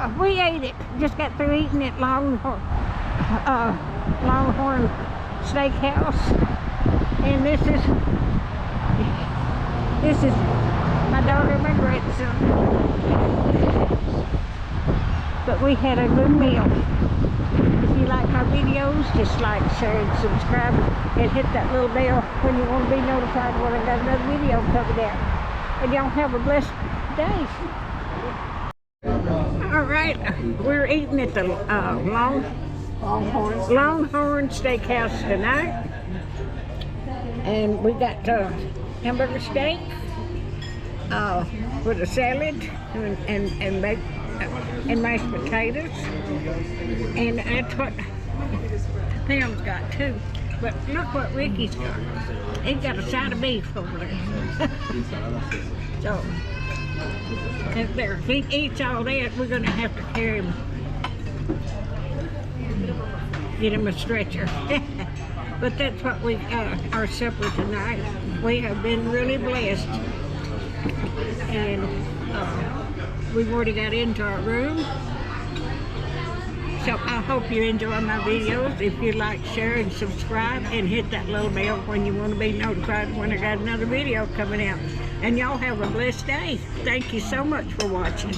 We ate it. Just got through eating at Longhorn Steakhouse, and this is my daughter and my grandson. But we had a good meal. If you like my videos, just like, share, and subscribe, and hit that little bell when you want to be notified when I got another video coming out. And y'all have a blessed day. All right, we're eating at the Longhorn Steakhouse tonight, and we got hamburger steak with a salad and mashed potatoes, and that's what Pam's got too. But look what Ricky's got. He's got a side of beef over there. So if he eats all that, we're gonna have to carry him, get him a stretcher. But that's what we our supper tonight. We have been really blessed, and we've already got into our room. So I hope you enjoy my videos. If you like, share, and subscribe, and hit that little bell when you want to be notified when I got another video coming out. And y'all have a blessed day. Thank you so much for watching.